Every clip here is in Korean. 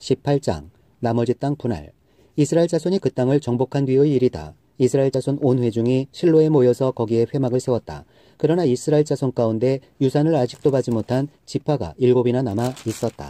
18장 나머지 땅 분할. 이스라엘 자손이 그 땅을 정복한 뒤의 일이다. 이스라엘 자손 온 회중이 실로에 모여서 거기에 회막을 세웠다. 그러나 이스라엘 자손 가운데 유산을 아직도 받지 못한 지파가 7이나 남아 있었다.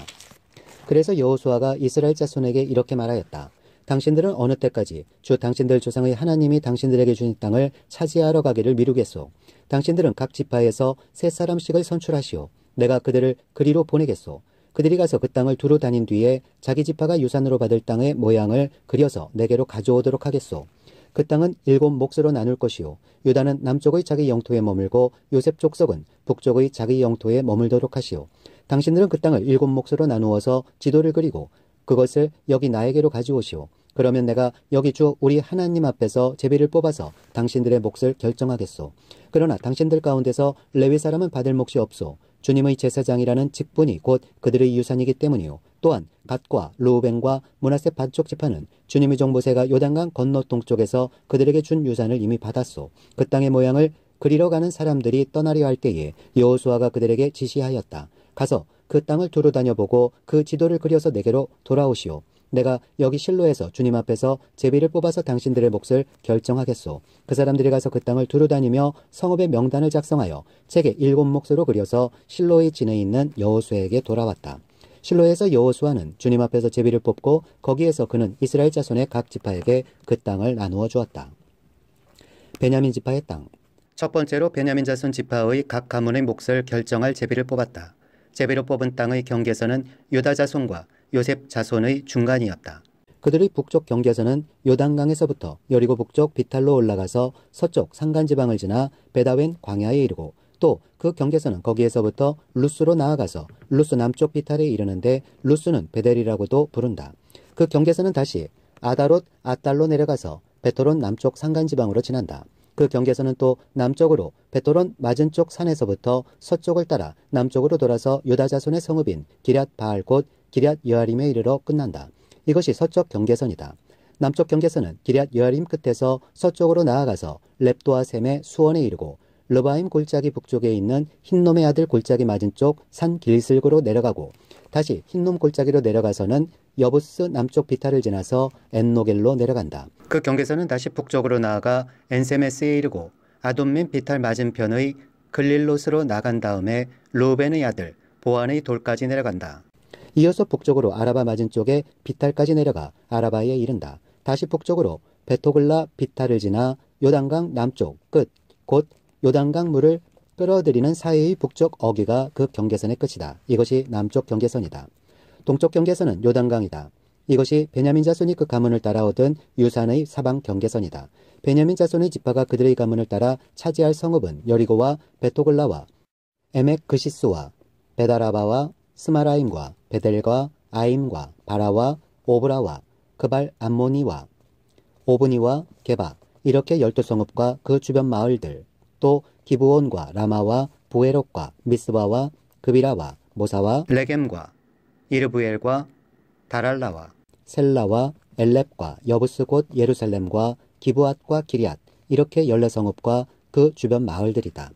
그래서 여호수아가 이스라엘 자손에게 이렇게 말하였다. 당신들은 어느 때까지 주 당신들 조상의 하나님이 당신들에게 주신 땅을 차지하러 가기를 미루겠소. 당신들은 각 지파에서 3사람씩을 선출하시오. 내가 그들을 그리로 보내겠소. 그들이 가서 그 땅을 두루 다닌 뒤에 자기 지파가 유산으로 받을 땅의 모양을 그려서 내게로 가져오도록 하겠소. 그 땅은 7몫으로 나눌 것이요. 유다는 남쪽의 자기 영토에 머물고 요셉 족속은 북쪽의 자기 영토에 머물도록 하시오. 당신들은 그 땅을 7몫으로 나누어서 지도를 그리고 그것을 여기 나에게로 가져오시오. 그러면 내가 여기 주 우리 하나님 앞에서 제비를 뽑아서 당신들의 몫을 결정하겠소. 그러나 당신들 가운데서 레위 사람은 받을 몫이 없소. 주님의 제사장이라는 직분이 곧 그들의 유산이기 때문이요. 또한 갓과 르우벤과 므낫세 반쪽 지파는 주님의 종 모세가 요단강 건너 동쪽에서 그들에게 준 유산을 이미 받았소. 그 땅의 모양을 그리러 가는 사람들이 떠나려 할 때에 여호수아가 그들에게 지시하였다. 가서 그 땅을 두루 다녀보고 그 지도를 그려서 내게로 돌아오시오. 내가 여기 실로에서 주님 앞에서 제비를 뽑아서 당신들의 몫을 결정하겠소. 그 사람들이 가서 그 땅을 두루 다니며 성읍의 명단을 작성하여 책에 7몫으로 그려서 실로의 진에 있는 여호수아에게 돌아왔다. 실로에서 여호수아는 주님 앞에서 제비를 뽑고 거기에서 그는 이스라엘 자손의 각 지파에게 그 땅을 나누어 주었다. 베냐민 지파의 땅. 첫 번째로 베냐민 자손 지파의 각 가문의 몫을 결정할 제비를 뽑았다. 제비로 뽑은 땅의 경계선은 유다 자손과 요셉 자손의 중간이었다. 그들의 북쪽 경계선은 요단강에서부터 여리고 북쪽 비탈로 올라가서 서쪽 산간지방을 지나 베다웬 광야에 이르고 또 그 경계선은 거기에서부터 루스로 나아가서 루스 남쪽 비탈에 이르는데 루스는 베델이라고도 부른다. 그 경계선은 다시 아다롯 아달로 내려가서 베토론 남쪽 산간지방으로 지난다. 그 경계선은 또 남쪽으로 베토론 맞은쪽 산에서부터 서쪽을 따라 남쪽으로 돌아서 유다 자손의 성읍인 기럇 바알 곧 기럇 여아림에 이르러 끝난다. 이것이 서쪽 경계선이다. 남쪽 경계선은 기럇 여아림 끝에서 서쪽으로 나아가서 렙도아 셈의 수원에 이르고 르바임 골짜기 북쪽에 있는 흰놈의 아들 골짜기 맞은쪽 산 길슬구로 내려가고 다시 흰놈 골짜기로 내려가서는 여부스 남쪽 비탈을 지나서 엔노겔로 내려간다. 그 경계선은 다시 북쪽으로 나아가 엔세메스에 이르고 아돔민 비탈 맞은편의 글릴롯으로 나간 다음에 루벤의 아들 보안의 돌까지 내려간다. 이어서 북쪽으로 아라바 맞은쪽에 비탈까지 내려가 아라바에 이른다. 다시 북쪽으로 베토글라 비탈을 지나 요단강 남쪽 끝, 곧 요단강 물을 끌어들이는 사이의 북쪽 어귀가 그 경계선의 끝이다. 이것이 남쪽 경계선이다. 동쪽 경계선은 요단강이다. 이것이 베냐민 자손이 그 가문을 따라 얻은 유산의 사방 경계선이다. 베냐민 자손의 지파가 그들의 가문을 따라 차지할 성읍은 여리고와 베토글라와 에멕 그시스와 베다라바와 스마라임과 베델과 아임과 바라와 오브라와 그발 암모니와 오브니와 게바 이렇게 12성읍과 그 주변 마을들 또 기브온과 라마와 부에롯과 미스바와 그비라와 모사와 레겜과 이르브엘과 다랄라와 셀라와 엘렙과 여부스 곧 예루살렘과 기브앗과 기리앗 이렇게 14성읍과 그 주변 마을들이다.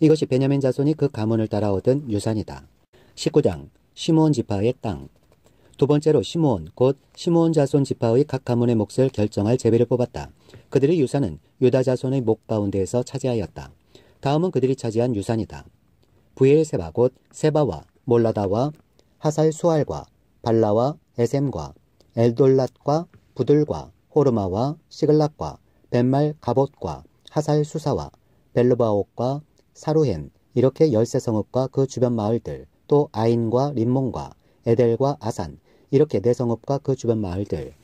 이것이 베냐민 자손이 그 가문을 따라 얻은 유산이다. 19장 시므온 지파의 땅. 두 번째로 시므온 곧 시므온 자손 지파의 각 가문의 몫을 결정할 제비를 뽑았다. 그들의 유산은 유다 자손의 목 가운데에서 차지하였다. 다음은 그들이 차지한 유산이다. 부엘세바 곧 세바와 몰라다와 하살 수알과 발라와 에셈과 엘돌랏과 부들과 호르마와 시글락과 벤말 가봇과 하살 수사와 벨르바옥과 사루헨 이렇게 13성읍과 그 주변 마을들 또 아인과 림몬과 에델과 아산 이렇게 4성읍과 그 주변 마을들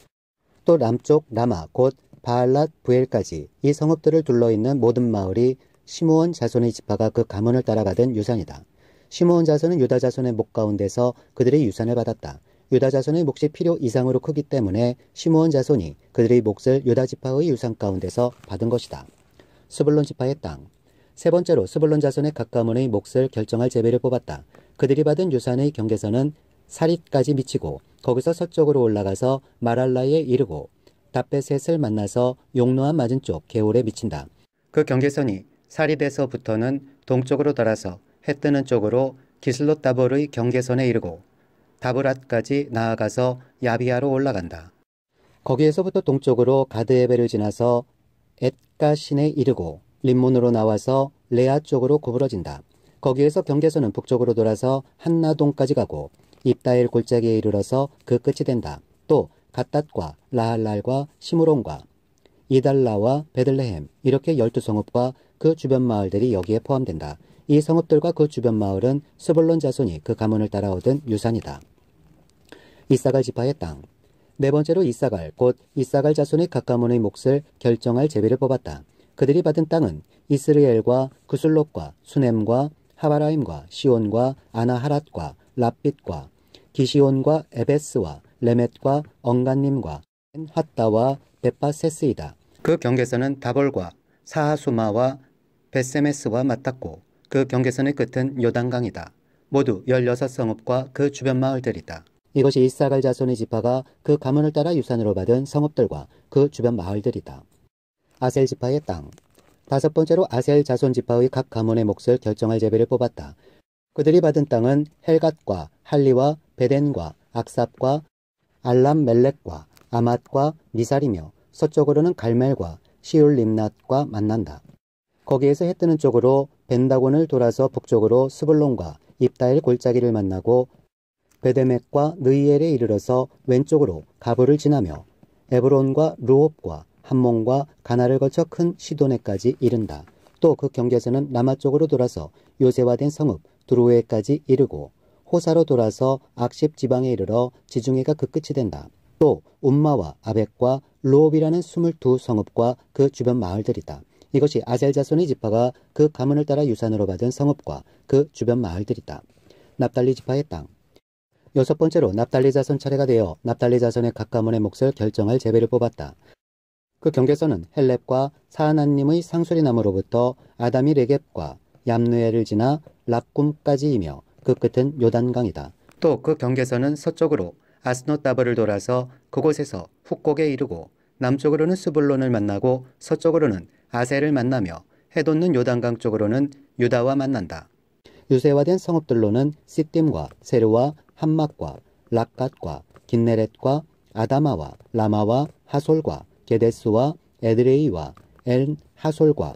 또 남쪽 라마 곧 바알랏 부엘까지 이 성읍들을 둘러있는 모든 마을이 시므온 자손의 지파가 그 가문을 따라 받은 유산이다. 시므온 자손은 유다 자손의 목 가운데서 그들의 유산을 받았다. 유다 자손의 몫이 필요 이상으로 크기 때문에 시므온 자손이 그들의 몫을 유다 지파의 유산 가운데서 받은 것이다. 스불론 지파의 땅. 세 번째로 스불론 자손의 각 가문의 몫을 결정할 제비를 뽑았다. 그들이 받은 유산의 경계선은 사릿까지 미치고 거기서 서쪽으로 올라가서 마랄라에 이르고 답베셋을 만나서 용노한 맞은쪽 게올에 미친다. 그 경계선이 사릿에서부터는 동쪽으로 돌아서 해 뜨는 쪽으로 기슬롯다볼의 경계선에 이르고 다브랏까지 나아가서 야비아로 올라간다. 거기에서부터 동쪽으로 가드에벨을 지나서 엣가신에 이르고 림몬으로 나와서 레아 쪽으로 구부러진다. 거기에서 경계선은 북쪽으로 돌아서 한나동까지 가고 입다엘 골짜기에 이르러서 그 끝이 된다. 또 갓닷과 라할랄과 시므론과 이달라와 베들레헴 이렇게 12성읍과 그 주변 마을들이 여기에 포함된다. 이 성읍들과 그 주변 마을은 스불론 자손이 그 가문을 따라 얻은 유산이다. 이사갈 지파의 땅. 네 번째로 이사갈 곧 이사갈 자손의 각 가문의 몫을 결정할 제비를 뽑았다. 그들이 받은 땅은 이스르엘과 구슬롯과 수넴과 하바라임과 시온과 아나하랏과 랍빗과 기시온과 에베스와 레멧과 엉간님과 핫다와 베파세스이다. 그 경계선은 다볼과 사하수마와 베세메스와 맞닿고 그 경계선의 끝은 요단강이다. 모두 16성읍과 그 주변 마을들이다. 이것이 이사갈 자손의 지파가 그 가문을 따라 유산으로 받은 성읍들과 그 주변 마을들이다. 아셀 지파의 땅. 다섯 번째로 아셀 자손 지파의 각 가문의 몫을 결정할 제비를 뽑았다. 그들이 받은 땅은 헬갓과 할리와 베덴과 악삽과 알람멜렉과 아맛과 미살이며 서쪽으로는 갈멜과 시울림낫과 만난다. 거기에서 해 뜨는 쪽으로 벤다곤을 돌아서 북쪽으로 스불론과 입다엘 골짜기를 만나고 베데멕과 느이엘에 이르러서 왼쪽으로 가브를 지나며 에브론과 루옵과 함몬과 가나를 거쳐 큰 시도네까지 이른다. 또 그 경계선은 남아쪽으로 돌아서 요새화된 성읍 두로에까지 이르고 호사로 돌아서 악십 지방에 이르러 지중해가 그 끝이 된다. 또 움마와 아벡과 루옵이라는 22성읍과 그 주변 마을들이다. 이것이 아셀 자손의 지파가 그 가문을 따라 유산으로 받은 성읍과 그 주변 마을들이다. 납달리 지파의 땅. 여섯 번째로 납달리 자손 차례가 되어 납달리 자손의 각 가문의 몫을 결정할 제비를 뽑았다. 그 경계선은 헬렙과 사하나님의 상수리나무로부터 아다미 레겝과 얌느엘을 지나 랍꿈까지이며 그 끝은 요단강이다. 또 그 경계선은 서쪽으로 아스노다버를 돌아서 그곳에서 훅곡에 이르고 남쪽으로는 스불론을 만나고 서쪽으로는 아셀을 만나며 해돋는 요단강 쪽으로는 유다와 만난다. 유세화된 성읍들로는 시딤과 세르와 함막과 락갓과 긴네렛과 아다마와 라마와 하솔과 게데스와 에드레이와 엘 하솔과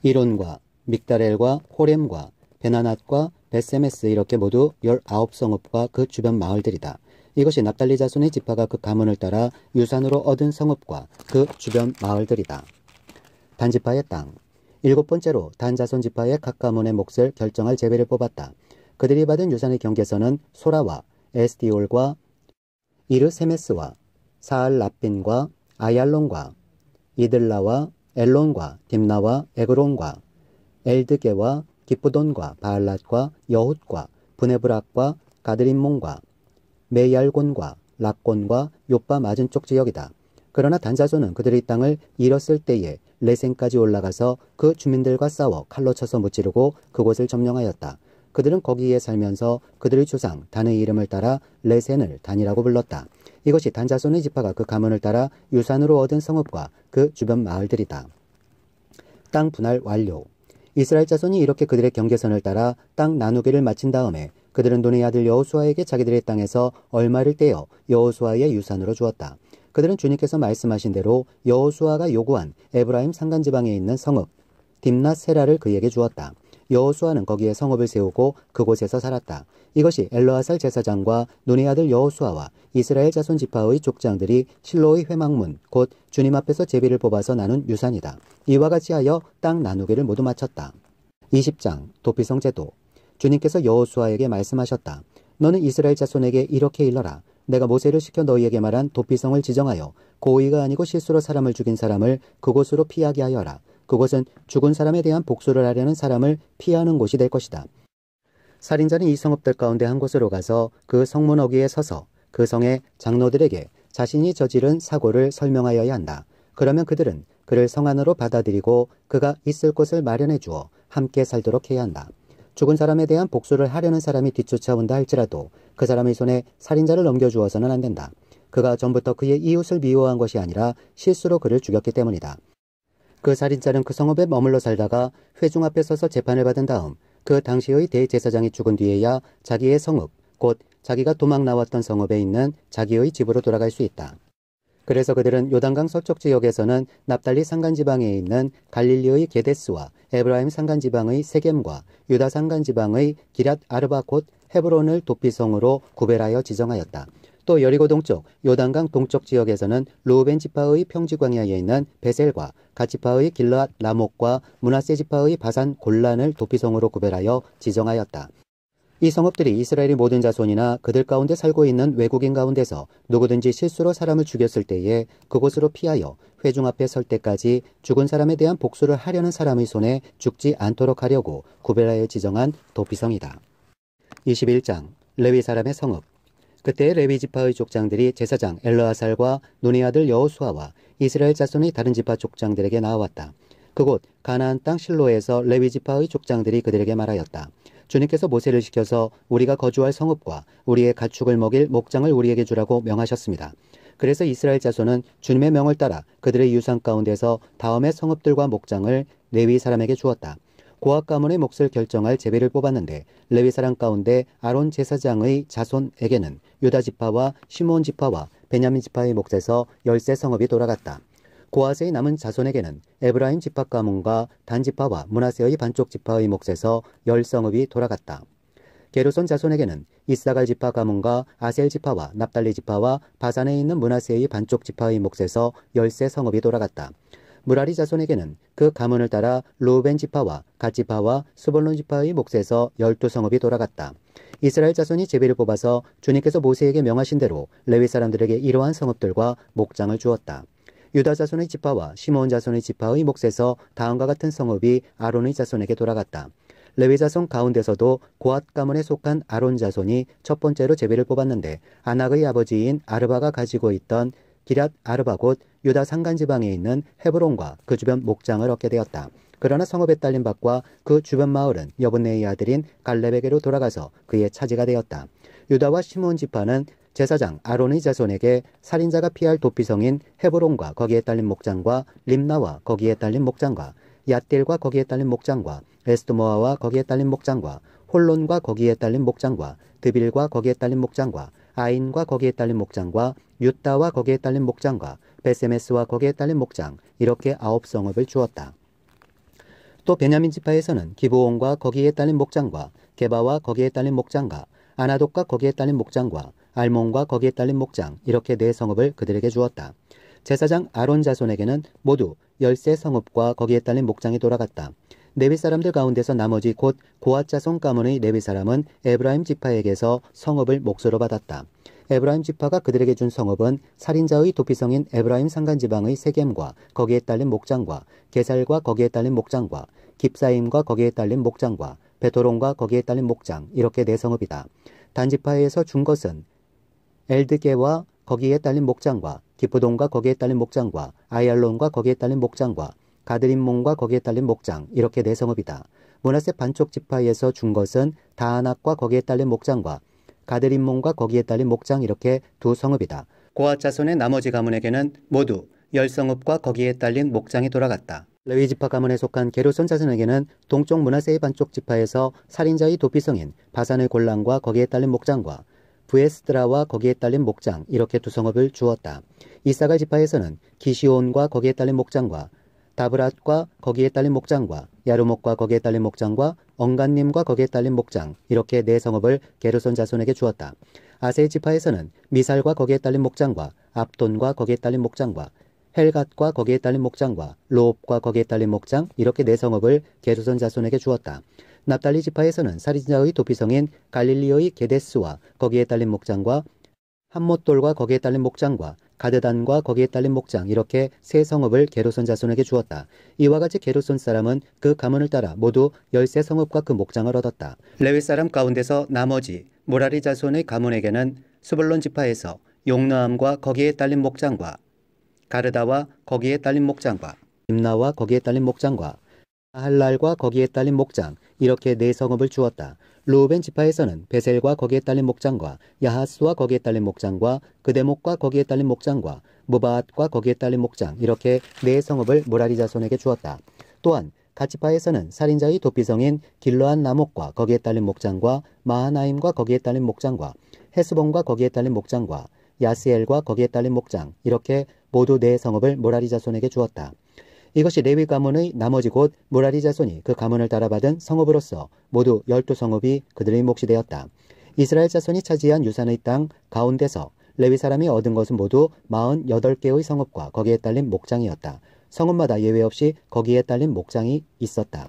이론과 믹다렐과 호렘과 베나낫과 베세메스 이렇게 모두 19성읍과 그 주변 마을들이다. 이것이 납달리 자손의 지파가 그 가문을 따라 유산으로 얻은 성읍과 그 주변 마을들이다. 단지파의 땅. 일곱 번째로 단자손 지파의 각 가문의 몫을 결정할 제비를 뽑았다. 그들이 받은 유산의 경계선은 소라와 에스디올과 이르세메스와 사알라핀과 아얄론과 이들라와 엘론과 딥나와 에그론과 엘드게와 기쁘돈과 바알랏과 여훗과 브네브락과 가드림몬과 메얄곤과 락곤과 요빠 맞은 쪽 지역이다. 그러나 단자손은 그들의 땅을 잃었을 때에 레센까지 올라가서 그 주민들과 싸워 칼로 쳐서 무찌르고 그곳을 점령하였다. 그들은 거기에 살면서 그들의 조상 단의 이름을 따라 레센을 단이라고 불렀다. 이것이 단자손의 지파가 그 가문을 따라 유산으로 얻은 성읍과 그 주변 마을들이다. 땅 분할 완료. 이스라엘 자손이 이렇게 그들의 경계선을 따라 땅 나누기를 마친 다음에 그들은 눈의 아들 여호수아에게 자기들의 땅에서 얼마를 떼어 여호수아의 유산으로 주었다. 그들은 주님께서 말씀하신 대로 여호수아가 요구한 에브라임 산간지방에 있는 성읍 딥낫세라를 그에게 주었다. 여호수아는 거기에 성읍을 세우고 그곳에서 살았다. 이것이 엘르아살 제사장과 눈의 아들 여호수아와 이스라엘 자손 지파의 족장들이 실로의 회막문 곧 주님 앞에서 제비를 뽑아서 나눈 유산이다. 이와 같이 하여 땅 나누기를 모두 마쳤다. 20장 도피성 제도. 주님께서 여호수아에게 말씀하셨다. 너는 이스라엘 자손에게 이렇게 일러라. 내가 모세를 시켜 너희에게 말한 도피성을 지정하여 고의가 아니고 실수로 사람을 죽인 사람을 그곳으로 피하게 하여라. 그곳은 죽은 사람에 대한 복수를 하려는 사람을 피하는 곳이 될 것이다. 살인자는 이 성읍들 가운데 한 곳으로 가서 그 성문 어귀에 서서 그 성의 장로들에게 자신이 저지른 사고를 설명하여야 한다. 그러면 그들은 그를 성 안으로 받아들이고 그가 있을 곳을 마련해 주어 함께 살도록 해야 한다. 죽은 사람에 대한 복수를 하려는 사람이 뒤쫓아온다 할지라도 그 사람의 손에 살인자를 넘겨주어서는 안 된다. 그가 전부터 그의 이웃을 미워한 것이 아니라 실수로 그를 죽였기 때문이다. 그 살인자는 그 성읍에 머물러 살다가 회중 앞에 서서 재판을 받은 다음 그 당시의 대제사장이 죽은 뒤에야 자기의 성읍 곧 자기가 도망 나왔던 성읍에 있는 자기의 집으로 돌아갈 수 있다. 그래서 그들은 요단강 서쪽 지역에서는 납달리 산간지방에 있는 갈릴리의 게데스와 에브라임 산간지방의 세겜과 유다 산간지방의 기랏 아르바 곧 헤브론을 도피성으로 구별하여 지정하였다. 또 여리고 동쪽 요단강 동쪽 지역에서는 르우벤 지파의 평지 광야에 있는 베셀과 갓 지파의 길르앗 라목과 므낫세 지파의 바산 골란을 도피성으로 구별하여 지정하였다. 이 성읍들이 이스라엘의 모든 자손이나 그들 가운데 살고 있는 외국인 가운데서 누구든지 실수로 사람을 죽였을 때에 그곳으로 피하여 회중 앞에 설 때까지 죽은 사람에 대한 복수를 하려는 사람의 손에 죽지 않도록 하려고 구별하여 지정한 도피성이다. 21장 레위 사람의 성읍. 그때 레위 지파의 족장들이 제사장 엘르아살과 눈의 아들 여호수아와 이스라엘 자손의 다른 지파 족장들에게 나아왔다. 그곳 가나안 땅 실로에서 레위 지파의 족장들이 그들에게 말하였다. 주님께서 모세를 시켜서 우리가 거주할 성읍과 우리의 가축을 먹일 목장을 우리에게 주라고 명하셨습니다. 그래서 이스라엘 자손은 주님의 명을 따라 그들의 유산 가운데서 다음의 성읍들과 목장을 레위 사람에게 주었다. 고앗 가문의 몫을 결정할 제비를 뽑았는데 레위 사람 가운데 아론 제사장의 자손에게는 유다 지파와 시므온 지파와 베냐민 지파의 몫에서 10세 성읍이 돌아갔다. 고앗의 남은 자손에게는 에브라임 지파 가문과 단 지파와 므낫세의 반쪽 지파의 몫에서 10성읍이 돌아갔다. 게르손 자손에게는 이사갈 지파 가문과 아셀 지파와 납달리 지파와 바산에 있는 므낫세의 반쪽 지파의 몫에서 10세 성읍이 돌아갔다. 무라리 자손에게는 그 가문을 따라 르우벤 지파와 갓 지파와 스볼론 지파의 몫에서 12성읍이 돌아갔다. 이스라엘 자손이 제비를 뽑아서 주님께서 모세에게 명하신 대로 레위 사람들에게 이러한 성읍들과 목장을 주었다. 유다 자손의 지파와 시므온 자손의 지파의 몫에서 다음과 같은 성읍이 아론의 자손에게 돌아갔다. 레위 자손 가운데서도 고앗 가문에 속한 아론 자손이 첫 번째로 제비를 뽑았는데 아낙의 아버지인 아르바가 가지고 있던 기랏 아르바 곧 유다 산간지방에 있는 헤브론과 그 주변 목장을 얻게 되었다. 그러나 성읍에 딸린 밭과 그 주변 마을은 여분네의 아들인 갈렙에게로 돌아가서 그의 차지가 되었다. 유다와 시므온 지파는 제사장 아론의 자손에게 살인자가 피할 도피성인 헤브론과 거기에 딸린 목장과 림나와 거기에 딸린 목장과 얏딜과 거기에 딸린 목장과 에스드모아와 거기에 딸린 목장과 홀론과 거기에 딸린 목장과 드빌과 거기에 딸린 목장과 아인과 거기에 딸린 목장과 유다와 거기에 딸린 목장과 베세메스와 거기에 딸린 목장 이렇게 9성읍을 주었다. 또 베냐민 지파에서는 기브온과 거기에 딸린 목장과 게바와 거기에 딸린 목장과 아나돗과 거기에 딸린 목장과 알몬과 거기에 딸린 목장 이렇게 4성읍을 그들에게 주었다. 제사장 아론 자손에게는 모두 10세 성읍과 거기에 딸린 목장이 돌아갔다. 레위 사람들 가운데서 나머지 곧 고앗 자손 가문의 레위 사람은 에브라임 지파에게서 성읍을 몫으로 받았다. 에브라임 지파가 그들에게 준 성읍은 살인자의 도피성인 에브라임 산간지방의 세겜과 거기에 딸린 목장과 게살과 거기에 딸린 목장과 깁사임과 거기에 딸린 목장과 베토론과 거기에 딸린 목장 이렇게 4성읍이다. 단 지파에서 준 것은 엘드게와 거기에 딸린 목장과 기프돈과 거기에 딸린 목장과 아얄론과 거기에 딸린 목장과 가드림몬과 거기에 딸린 목장 이렇게 4성읍이다. 므낫세 반쪽 지파에서 준 것은 다아낙과 거기에 딸린 목장과 가드림몬과 거기에 딸린 목장 이렇게 2성읍이다. 고앗 자손의 나머지 가문에게는 모두 10성읍과 거기에 딸린 목장이 돌아갔다. 레위 지파 가문에 속한 게르손 자손에게는 동쪽 므낫세의 반쪽 지파에서 살인자의 도피성인 바산의 골란과 거기에 딸린 목장과 부에스드라와 거기에 딸린 목장 이렇게 2성읍을 주었다. 이사갈 지파에서는 기시온과 거기에 딸린 목장과 다브랏과 거기에 딸린 목장과 야르목과 거기에 딸린 목장과 엉간님과 거기에 딸린 목장 이렇게 4성읍을 게르손 자손에게 주었다. 아셀 지파에서는 미살과 거기에 딸린 목장과 압돈과 거기에 딸린 목장과 헬갓과 거기에 딸린 목장과 로옵과 거기에 딸린 목장 이렇게 4성읍을 게르손 자손에게 주었다. 납달리 지파에서는 살인자의 도피성인 갈릴리의 게데스와 거기에 딸린 목장과 함못돌과 거기에 딸린 목장과 가드단과 거기에 딸린 목장 이렇게 3성읍을 게르손 자손에게 주었다. 이와 같이 게르손 사람은 그 가문을 따라 모두 10세 성읍과 그 목장을 얻었다. 레위 사람 가운데서 나머지 무라리 자손의 가문에게는 스불론 지파에서 용르암과 거기에 딸린 목장과 가르다와 거기에 딸린 목장과 임나와 거기에 딸린 목장과 할랄과 거기에 딸린 목장 이렇게 4성읍을 주었다. 르우벤 지파에서는 베셀과 거기에 딸린 목장과 야하스와 거기에 딸린 목장과 그데목과 거기에 딸린 목장과 무바앗과 거기에 딸린 목장 이렇게 4성읍을 무라리 자손에게 주었다. 또한 갓 지파에서는 살인자의 도피성인 길르앗 라못과 거기에 딸린 목장과 마하나임과 거기에 딸린 목장과 헤스본과 거기에 딸린 목장과 야스엘과 거기에 딸린 목장, 이렇게 모두 4성읍을 므라리 자손에게 주었다. 이것이 레위 가문의 나머지 곧 므라리 자손이 그 가문을 따라 받은 성읍으로서 모두 12성읍이 그들의 몫이 되었다. 이스라엘 자손이 차지한 유산의 땅 가운데서 레위 사람이 얻은 것은 모두 48개의 성읍과 거기에 딸린 목장이었다. 성읍마다 예외 없이 거기에 딸린 목장이 있었다.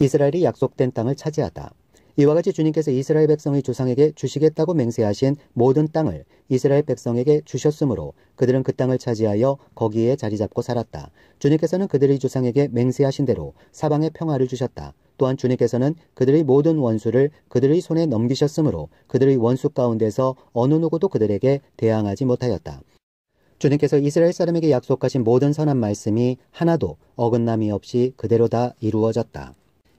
이스라엘이 약속된 땅을 차지하다. 이와 같이 주님께서 이스라엘 백성의 조상에게 주시겠다고 맹세하신 모든 땅을 이스라엘 백성에게 주셨으므로 그들은 그 땅을 차지하여 거기에 자리 잡고 살았다. 주님께서는 그들의 조상에게 맹세하신 대로 사방에 평화를 주셨다. 또한 주님께서는 그들의 모든 원수를 그들의 손에 넘기셨으므로 그들의 원수 가운데서 어느 누구도 그들에게 대항하지 못하였다. 주님께서 이스라엘 사람에게 약속하신 모든 선한 말씀이 하나도 어긋남이 없이 그대로 다 이루어졌다.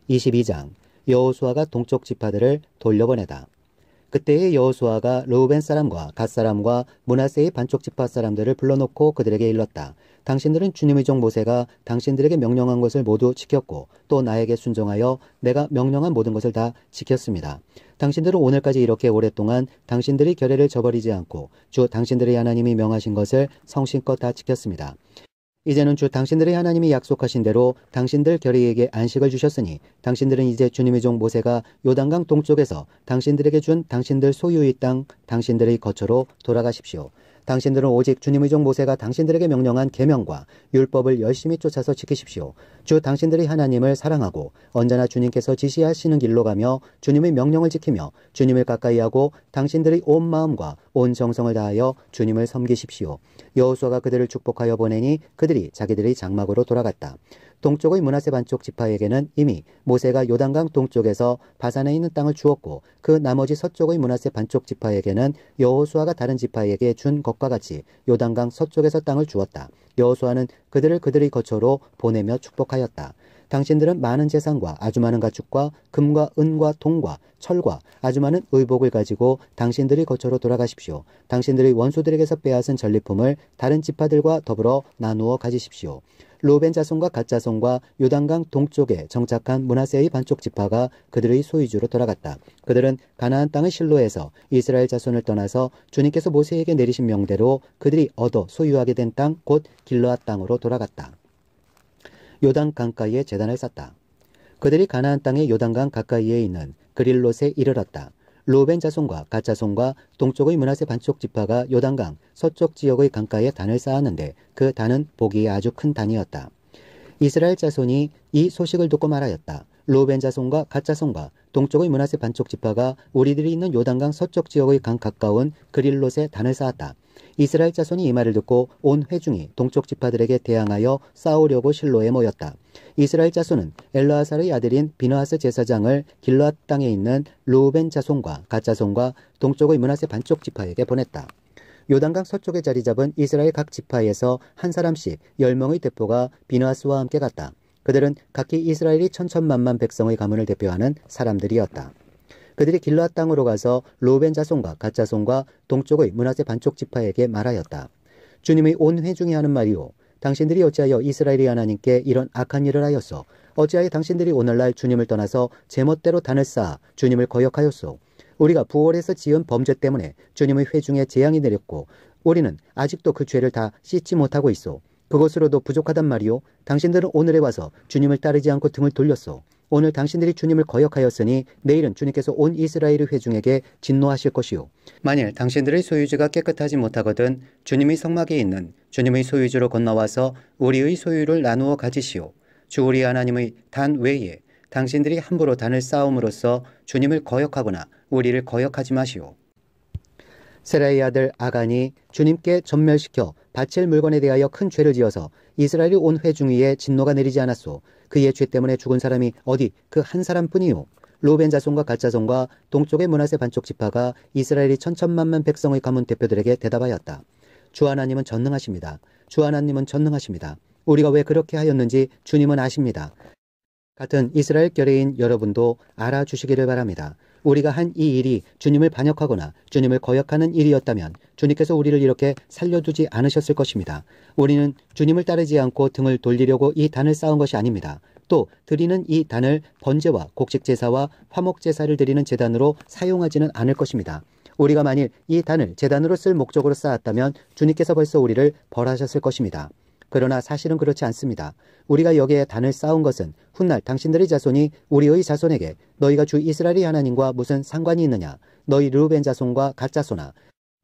22장 여호수아가 동쪽 지파들을 돌려보내다. 그때의 여호수아가 르우벤 사람과 갓 사람과 므낫세의 반쪽 지파 사람들을 불러놓고 그들에게 일렀다. 당신들은 주님의 종 모세가 당신들에게 명령한 것을 모두 지켰고 또 나에게 순종하여 내가 명령한 모든 것을 다 지켰습니다. 당신들은 오늘까지 이렇게 오랫동안 당신들의 결례를 저버리지 않고 주 당신들의 하나님이 명하신 것을 성심껏 다 지켰습니다. 이제는 주 당신들의 하나님이 약속하신 대로 당신들 결의에게 안식을 주셨으니 당신들은 이제 주님의 종 모세가 요단강 동쪽에서 당신들에게 준 당신들 소유의 땅 당신들의 거처로 돌아가십시오. 당신들은 오직 주님의 종 모세가 당신들에게 명령한 계명과 율법을 열심히 쫓아서 지키십시오. 주 당신들의 하나님을 사랑하고 언제나 주님께서 지시하시는 길로 가며 주님의 명령을 지키며 주님을 가까이하고 당신들의 온 마음과 온 정성을 다하여 주님을 섬기십시오. 여호수아가 그들을 축복하여 보내니 그들이 자기들의 장막으로 돌아갔다. 동쪽의 므낫세 반쪽 지파에게는 이미 모세가 요단강 동쪽에서 바산에 있는 땅을 주었고 그 나머지 서쪽의 므낫세 반쪽 지파에게는 여호수아가 다른 지파에게 준 것과 같이 요단강 서쪽에서 땅을 주었다. 여호수아는 그들을 그들의 거처로 보내며 축복하였다. 당신들은 많은 재산과 아주 많은 가축과 금과 은과 동과 철과 아주 많은 의복을 가지고 당신들의 거처로 돌아가십시오. 당신들의 원수들에게서 빼앗은 전리품을 다른 지파들과 더불어 나누어 가지십시오. 르우벤 자손과 갓 자손과 요단강 동쪽에 정착한 므낫세의 반쪽 지파가 그들의 소유주로 돌아갔다. 그들은 가나안 땅의 실로에서 이스라엘 자손을 떠나서 주님께서 모세에게 내리신 명대로 그들이 얻어 소유하게 된 땅 곧 길르앗 땅으로 돌아갔다. 요단 강가에 제단을 쌓다. 그들이 가나안 땅의 요단강 가까이에 있는 그릴롯에 이르렀다. 르우벤 자손과 갓 자손과 동쪽의 므낫세 반쪽 지파가 요단강 서쪽 지역의 강가에 단을 쌓았는데 그 단은 보기에 아주 큰 단이었다. 이스라엘 자손이 이 소식을 듣고 말하였다. 르우벤 자손과 갓 자손과 동쪽의 므낫세 반쪽 지파가 우리들이 있는 요단강 서쪽 지역의 강 가까운 그릴롯에 단을 쌓았다. 이스라엘 자손이 이 말을 듣고 온 회중이 동쪽 지파들에게 대항하여 싸우려고 실로에 모였다. 이스라엘 자손은 엘르아살의 아들인 비느하스 제사장을 길르앗 땅에 있는 르우벤 자손과 갓 자손과 동쪽의 므낫세 반쪽 지파에게 보냈다. 요단강 서쪽에 자리 잡은 이스라엘 각 지파에서 한 사람씩 10명의 대표가 비느하스와 함께 갔다. 그들은 각기 이스라엘이 천천만만 백성의 가문을 대표하는 사람들이었다. 그들이 길르앗 땅으로 가서 르우벤 자손과 갓 자손과 동쪽의 므낫세 반쪽 지파에게 말하였다. 주님의 온 회중이 하는 말이오. 당신들이 어찌하여 이스라엘의 하나님께 이런 악한 일을 하였소? 어찌하여 당신들이 오늘날 주님을 떠나서 제멋대로 단을 쌓아 주님을 거역하였소? 우리가 부월에서 지은 범죄 때문에 주님의 회중에 재앙이 내렸고 우리는 아직도 그 죄를 다 씻지 못하고 있소. 그것으로도 부족하단 말이오. 당신들은 오늘에 와서 주님을 따르지 않고 등을 돌렸소. 오늘 당신들이 주님을 거역하였으니 내일은 주님께서 온 이스라엘의 회중에게 진노하실 것이요. 만일 당신들의 소유주가 깨끗하지 못하거든 주님의 성막에 있는 주님의 소유주로 건너와서 우리의 소유를 나누어 가지시오. 주 우리 하나님의 단 외에 당신들이 함부로 단을 쌓음으로써 주님을 거역하거나 우리를 거역하지 마시오. 세라의 아들 아간이 주님께 전멸시켜 바칠 물건에 대하여 큰 죄를 지어서 이스라엘이 온 회중 위에 진노가 내리지 않았소. 그의 죄 때문에 죽은 사람이 어디 그 한 사람뿐이요. 르우벤 자손과 갓 자손과 동쪽의 므낫세 반쪽 지파가 이스라엘이 천천만만 백성의 가문 대표들에게 대답하였다. 주 하나님은 전능하십니다. 주 하나님은 전능하십니다. 우리가 왜 그렇게 하였는지 주님은 아십니다. 같은 이스라엘 결의인 여러분도 알아주시기를 바랍니다. 우리가 한 이 일이 주님을 반역하거나 주님을 거역하는 일이었다면 주님께서 우리를 이렇게 살려두지 않으셨을 것입니다. 우리는 주님을 따르지 않고 등을 돌리려고 이 단을 쌓은 것이 아닙니다. 또 드리는 이 단을 번제와 곡식제사와 화목제사를 드리는 제단으로 사용하지는 않을 것입니다. 우리가 만일 이 단을 제단으로 쓸 목적으로 쌓았다면 주님께서 벌써 우리를 벌하셨을 것입니다. 그러나 사실은 그렇지 않습니다. 우리가 여기에 단을 쌓은 것은 훗날 당신들의 자손이 우리의 자손에게 너희가 주 이스라엘의 하나님과 무슨 상관이 있느냐? 너희 르우벤 자손과 갓 자손아.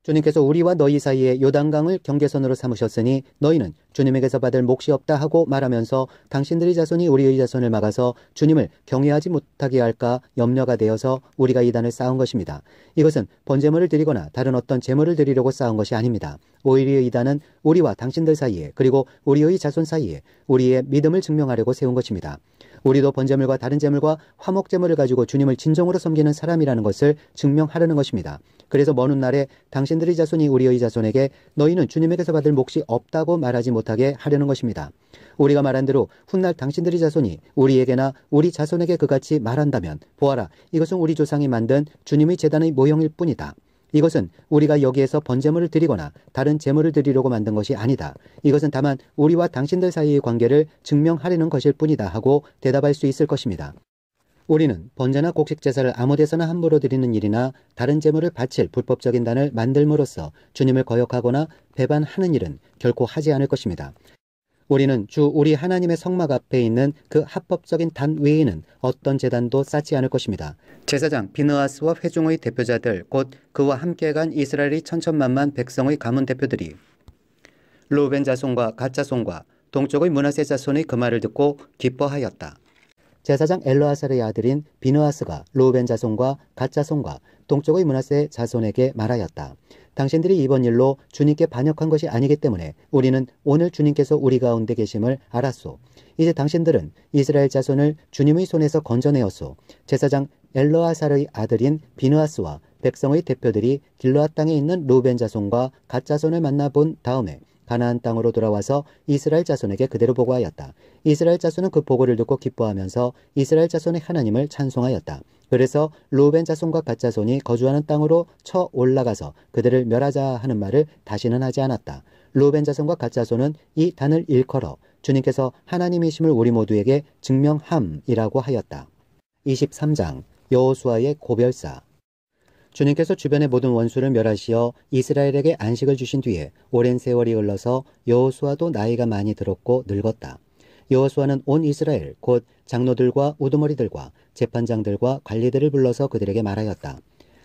주님께서 우리와 너희 사이에 요단강을 경계선으로 삼으셨으니 너희는 주님에게서 받을 몫이 없다 하고 말하면서 당신들의 자손이 우리의 자손을 막아서 주님을 경외하지 못하게 할까 염려가 되어서 우리가 이 단을 쌓은 것입니다. 이것은 번제물을 드리거나 다른 어떤 제물을 드리려고 쌓은 것이 아닙니다. 오히려 이 단은 우리와 당신들 사이에 그리고 우리의 자손 사이에 우리의 믿음을 증명하려고 세운 것입니다. 우리도 번제물과 다른 제물과 화목제물을 가지고 주님을 진정으로 섬기는 사람이라는 것을 증명하려는 것입니다. 그래서 먼 훗날에 당신들의 자손이 우리의 자손에게 너희는 주님에게서 받을 몫이 없다고 말하지 못하게 하려는 것입니다. 우리가 말한 대로 훗날 당신들의 자손이 우리에게나 우리 자손에게 그같이 말한다면 보아라, 이것은 우리 조상이 만든 주님의 제단의 모형일 뿐이다. 이것은 우리가 여기에서 번제물을 드리거나 다른 제물을 드리려고 만든 것이 아니다. 이것은 다만 우리와 당신들 사이의 관계를 증명하려는 것일 뿐이다 하고 대답할 수 있을 것입니다. 우리는 번제나 곡식 제사를 아무 데서나 함부로 드리는 일이나 다른 제물을 바칠 불법적인 단을 만들므로써 주님을 거역하거나 배반하는 일은 결코 하지 않을 것입니다. 우리는 주 우리 하나님의 성막 앞에 있는 그 합법적인 단 외에는 어떤 제단도 쌓지 않을 것입니다. 제사장 비느하스와 회중의 대표자들 곧 그와 함께 간 이스라엘의 천천만만 백성의 가문 대표들이 르우벤 자손과 갓 자손과 동쪽의 므낫세 자손의 그 말을 듣고 기뻐하였다. 제사장 엘르아살의 아들인 비느하스가 르우벤 자손과 갓 자손과 동쪽의 므낫세 자손에게 말하였다. 당신들이 이번 일로 주님께 반역한 것이 아니기 때문에 우리는 오늘 주님께서 우리 가운데 계심을 알았소. 이제 당신들은 이스라엘 자손을 주님의 손에서 건져내었소. 제사장 엘르아살의 아들인 비느하스와 백성의 대표들이 길르앗 땅에 있는 르우벤 자손과 갓 자손을 만나본 다음에 가나안 땅으로 돌아와서 이스라엘 자손에게 그대로 보고하였다. 이스라엘 자손은 그 보고를 듣고 기뻐하면서 이스라엘 자손의 하나님을 찬송하였다. 그래서 르우벤 자손과 갓 자손이 거주하는 땅으로 쳐 올라가서 그들을 멸하자 하는 말을 다시는 하지 않았다. 르우벤 자손과 갓 자손은 이 단을 일컬어 주님께서 하나님이심을 우리 모두에게 증명함이라고 하였다. 23장 여호수아의 고별사. 주님께서 주변의 모든 원수를 멸하시어 이스라엘에게 안식을 주신 뒤에 오랜 세월이 흘러서 여호수아도 나이가 많이 들었고 늙었다. 여호수아는 온 이스라엘 곧 장로들과 우두머리들과 재판장들과 관리들을 불러서 그들에게 말하였다.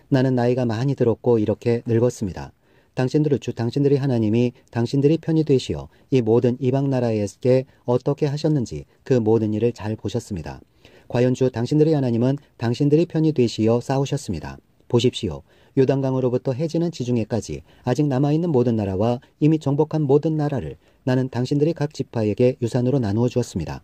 나는 나이가 많이 들었고 이렇게 늙었습니다. 당신들은 주 당신들의 하나님이 당신들이 편이 되시어 이 모든 이방 나라에게 어떻게 하셨는지 그 모든 일을 잘 보셨습니다. 과연 주 당신들의 하나님은 당신들이 편이 되시어 싸우셨습니다. 보십시오. 요단강으로부터 해지는 지중해까지 아직 남아있는 모든 나라와 이미 정복한 모든 나라를 나는 당신들의 각 지파에게 유산으로 나누어 주었습니다.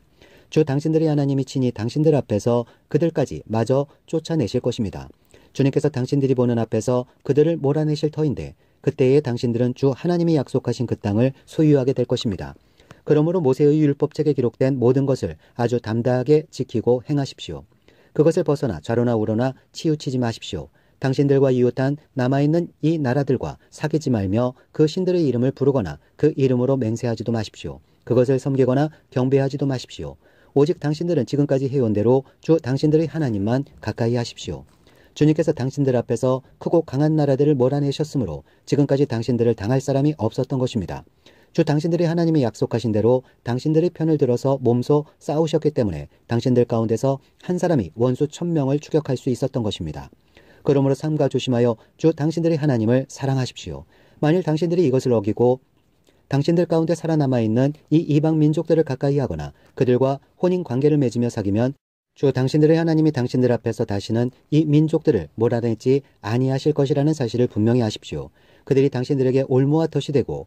주 당신들의 하나님이 친히 당신들 앞에서 그들까지 마저 쫓아내실 것입니다. 주님께서 당신들이 보는 앞에서 그들을 몰아내실 터인데 그때에 당신들은 주 하나님이 약속하신 그 땅을 소유하게 될 것입니다. 그러므로 모세의 율법책에 기록된 모든 것을 아주 담대하게 지키고 행하십시오. 그것을 벗어나 좌로나 우로나 치우치지 마십시오. 당신들과 이웃한 남아있는 이 나라들과 사귀지 말며 그 신들의 이름을 부르거나 그 이름으로 맹세하지도 마십시오. 그것을 섬기거나 경배하지도 마십시오. 오직 당신들은 지금까지 해온 대로 주 당신들의 하나님만 가까이 하십시오. 주님께서 당신들 앞에서 크고 강한 나라들을 몰아내셨으므로 지금까지 당신들을 당할 사람이 없었던 것입니다. 주 당신들의 하나님이 약속하신 대로 당신들의 편을 들어서 몸소 싸우셨기 때문에 당신들 가운데서 한 사람이 원수 1000명을 추격할 수 있었던 것입니다. 그러므로 삼가 조심하여 주 당신들의 하나님을 사랑하십시오. 만일 당신들이 이것을 어기고 당신들 가운데 살아남아있는 이 이방 민족들을 가까이 하거나 그들과 혼인 관계를 맺으며 사귀면 주 당신들의 하나님이 당신들 앞에서 다시는 이 민족들을 몰아내지 아니하실 것이라는 사실을 분명히 아십시오. 그들이 당신들에게 올무와 덫이 되고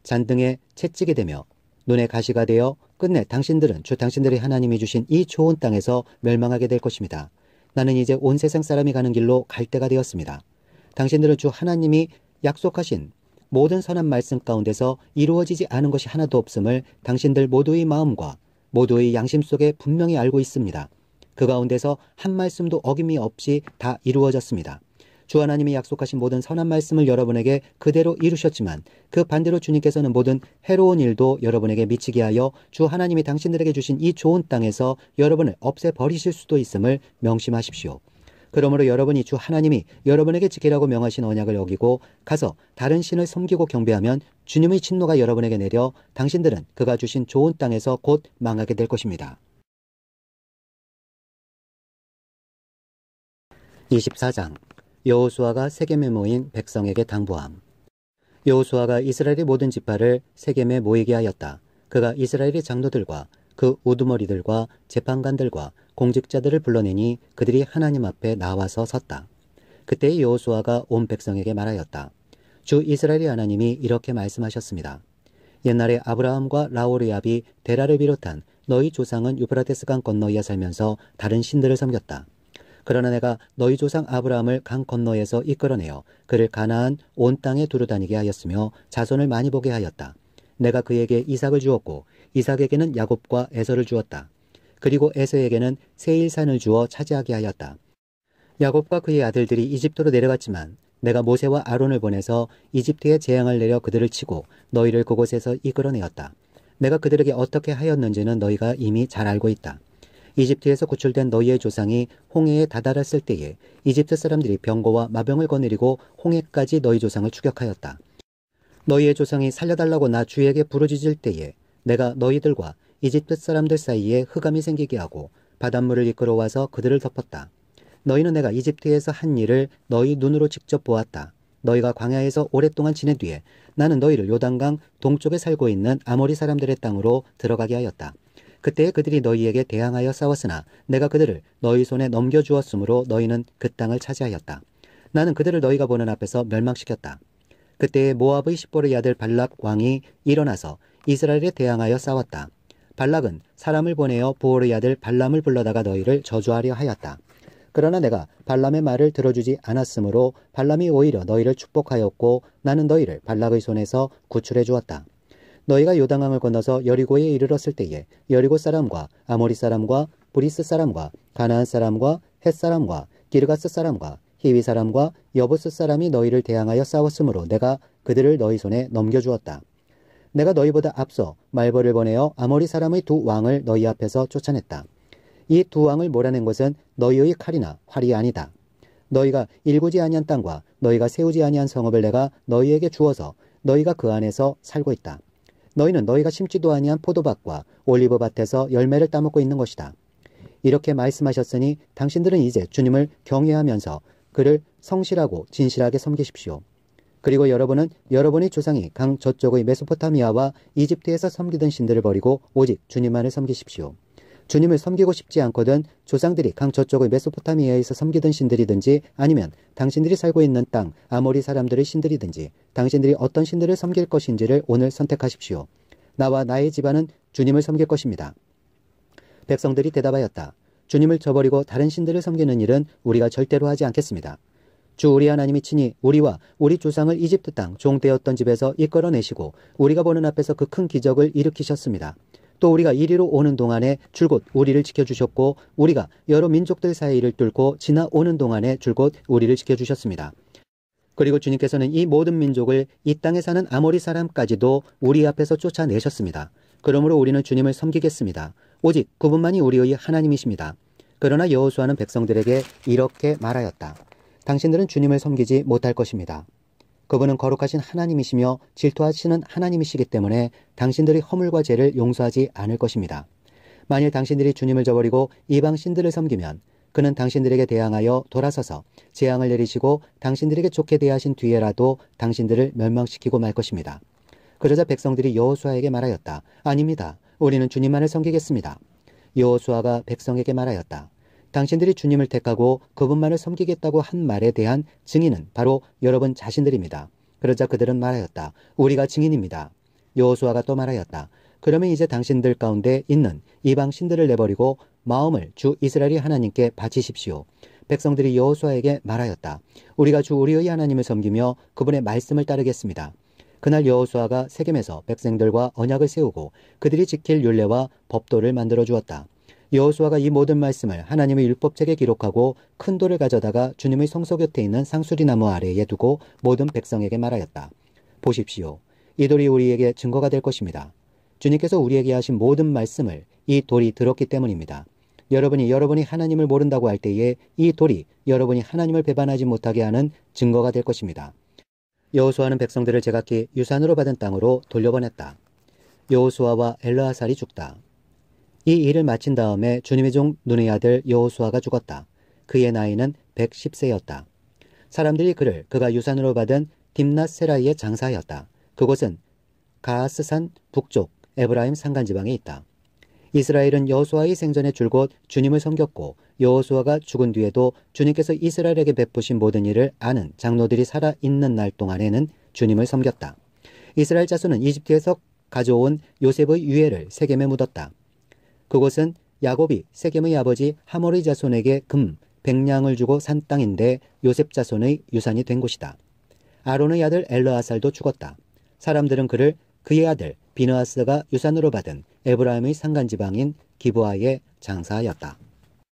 잔등에 채찍이 되며 눈에 가시가 되어 끝내 당신들은 주 당신들의 하나님이 주신 이 좋은 땅에서 멸망하게 될 것입니다. 나는 이제 온 세상 사람이 가는 길로 갈 때가 되었습니다. 당신들은 주 하나님이 약속하신 모든 선한 말씀 가운데서 이루어지지 않은 것이 하나도 없음을 당신들 모두의 마음과 모두의 양심 속에 분명히 알고 있습니다. 그 가운데서 한 말씀도 어김이 없이 다 이루어졌습니다. 주 하나님이 약속하신 모든 선한 말씀을 여러분에게 그대로 이루셨지만 그 반대로 주님께서는 모든 해로운 일도 여러분에게 미치게 하여 주 하나님이 당신들에게 주신 이 좋은 땅에서 여러분을 없애버리실 수도 있음을 명심하십시오. 그러므로 여러분이 주 하나님이 여러분에게 지키라고 명하신 언약을 어기고 가서 다른 신을 섬기고 경배하면 주님의 진노가 여러분에게 내려 당신들은 그가 주신 좋은 땅에서 곧 망하게 될 것입니다. 24장 여호수아가 세겜에 모인 백성에게 당부함. 여호수아가 이스라엘의 모든 지파를 세겜에 모이게 하였다. 그가 이스라엘의 장로들과 그 우두머리들과 재판관들과 공직자들을 불러내니 그들이 하나님 앞에 나와서 섰다. 그때 여호수아가 온 백성에게 말하였다. 주 이스라엘의 하나님이 이렇게 말씀하셨습니다. 옛날에 아브라함과 라오르압이 데라를 비롯한 너희 조상은 유브라데스 강 건너이에 살면서 다른 신들을 섬겼다. 그러나 내가 너희 조상 아브라함을 강 건너에서 이끌어내어 그를 가나안 온 땅에 두루 다니게 하였으며 자손을 많이 보게 하였다. 내가 그에게 이삭을 주었고 이삭에게는 야곱과 에서를 주었다. 그리고 에서에게는 세일산을 주어 차지하게 하였다. 야곱과 그의 아들들이 이집트로 내려갔지만 내가 모세와 아론을 보내서 이집트에 재앙을 내려 그들을 치고 너희를 그곳에서 이끌어내었다. 내가 그들에게 어떻게 하였는지는 너희가 이미 잘 알고 있다. 이집트에서 구출된 너희의 조상이 홍해에 다다랐을 때에 이집트 사람들이 병거와 마병을 거느리고 홍해까지 너희 조상을 추격하였다. 너희의 조상이 살려달라고 나 주에게 부르짖을 때에 내가 너희들과 이집트 사람들 사이에 흑암이 생기게 하고 바닷물을 이끌어와서 그들을 덮었다. 너희는 내가 이집트에서 한 일을 너희 눈으로 직접 보았다. 너희가 광야에서 오랫동안 지낸 뒤에 나는 너희를 요단강 동쪽에 살고 있는 아모리 사람들의 땅으로 들어가게 하였다. 그때 그들이 너희에게 대항하여 싸웠으나 내가 그들을 너희 손에 넘겨주었으므로 너희는 그 땅을 차지하였다. 나는 그들을 너희가 보는 앞에서 멸망시켰다. 그때 모압의 십보르의 아들 발락 왕이 일어나서 이스라엘에 대항하여 싸웠다. 발락은 사람을 보내어 보올의 아들 발람을 불러다가 너희를 저주하려 하였다. 그러나 내가 발람의 말을 들어주지 않았으므로 발람이 오히려 너희를 축복하였고 나는 너희를 발락의 손에서 구출해 주었다. 너희가 요단강을 건너서 여리고에 이르렀을 때에 여리고 사람과 아모리 사람과 브리스 사람과 가나안 사람과 헷 사람과 기르가스 사람과 히위 사람과 여부스 사람이 너희를 대항하여 싸웠으므로 내가 그들을 너희 손에 넘겨주었다. 내가 너희보다 앞서 말벌을 보내어 아모리 사람의 두 왕을 너희 앞에서 쫓아냈다. 이 두 왕을 몰아낸 것은 너희의 칼이나 활이 아니다. 너희가 일구지 아니한 땅과 너희가 세우지 아니한 성읍을 내가 너희에게 주어서 너희가 그 안에서 살고 있다. 너희는 너희가 심지도 아니한 포도밭과 올리브밭에서 열매를 따먹고 있는 것이다. 이렇게 말씀하셨으니 당신들은 이제 주님을 경외하면서 그를 성실하고 진실하게 섬기십시오. 그리고 여러분은 여러분의 조상이 강 저쪽의 메소포타미아와 이집트에서 섬기던 신들을 버리고 오직 주님만을 섬기십시오. 주님을 섬기고 싶지 않거든 조상들이 강 저쪽의 메소포타미아에서 섬기던 신들이든지 아니면 당신들이 살고 있는 땅 아모리 사람들의 신들이든지 당신들이 어떤 신들을 섬길 것인지를 오늘 선택하십시오. 나와 나의 집안은 주님을 섬길 것입니다. 백성들이 대답하였다. 주님을 저버리고 다른 신들을 섬기는 일은 우리가 절대로 하지 않겠습니다. 주 우리 하나님이 친히 우리와 우리 조상을 이집트 땅 종되었던 집에서 이끌어내시고 우리가 보는 앞에서 그 큰 기적을 일으키셨습니다. 또 우리가 이리로 오는 동안에 줄곧 우리를 지켜주셨고 우리가 여러 민족들 사이를 뚫고 지나오는 동안에 줄곧 우리를 지켜주셨습니다. 그리고 주님께서는 이 모든 민족을 이 땅에 사는 아모리 사람까지도 우리 앞에서 쫓아내셨습니다. 그러므로 우리는 주님을 섬기겠습니다. 오직 그분만이 우리의 하나님이십니다. 그러나 여호수아는 백성들에게 이렇게 말하였다. 당신들은 주님을 섬기지 못할 것입니다. 그분은 거룩하신 하나님이시며 질투하시는 하나님이시기 때문에 당신들의 허물과 죄를 용서하지 않을 것입니다. 만일 당신들이 주님을 저버리고 이방 신들을 섬기면 그는 당신들에게 대항하여 돌아서서 재앙을 내리시고 당신들에게 좋게 대하신 뒤에라도 당신들을 멸망시키고 말 것입니다. 그러자 백성들이 여호수아에게 말하였다. 아닙니다. 우리는 주님만을 섬기겠습니다. 여호수아가 백성에게 말하였다. 당신들이 주님을 택하고 그분만을 섬기겠다고 한 말에 대한 증인은 바로 여러분 자신들입니다. 그러자 그들은 말하였다. 우리가 증인입니다. 여호수아가 또 말하였다. 그러면 이제 당신들 가운데 있는 이방 신들을 내버리고 마음을 주 이스라엘의 하나님께 바치십시오. 백성들이 여호수아에게 말하였다. 우리가 주 우리의 하나님을 섬기며 그분의 말씀을 따르겠습니다. 그날 여호수아가 세겜에서 백성들과 언약을 세우고 그들이 지킬 율례와 법도를 만들어 주었다. 여호수아가 이 모든 말씀을 하나님의 율법책에 기록하고 큰 돌을 가져다가 주님의 성소 곁에 있는 상수리나무 아래에 두고 모든 백성에게 말하였다. 보십시오. 이 돌이 우리에게 증거가 될 것입니다. 주님께서 우리에게 하신 모든 말씀을 이 돌이 들었기 때문입니다. 여러분이 하나님을 모른다고 할 때에 이 돌이 여러분이 하나님을 배반하지 못하게 하는 증거가 될 것입니다. 여호수아는 백성들을 제각기 유산으로 받은 땅으로 돌려보냈다. 여호수아와 엘르아살이 죽다. 이 일을 마친 다음에 주님의 종 눈의 아들 여호수아가 죽었다. 그의 나이는 110세였다. 사람들이 그가 유산으로 받은 딥낫세라이에 장사하였다. 그곳은 가하스산 북쪽 에브라임 산간지방에 있다. 이스라엘은 여호수아의 생전에 줄곧 주님을 섬겼고 여호수아가 죽은 뒤에도 주님께서 이스라엘에게 베푸신 모든 일을 아는 장로들이 살아있는 날 동안에는 주님을 섬겼다. 이스라엘 자손은 이집트에서 가져온 요셉의 유해를 세겜에 묻었다. 그곳은 야곱이 세겜의 아버지 하몰의 자손에게 금 100냥을 주고 산 땅인데 요셉 자손의 유산이 된 곳이다. 아론의 아들 엘르아살도 죽었다. 사람들은 그의 아들 비느하스가 유산으로 받은 에브라임의 산간지방인 기브아에 장사하였다.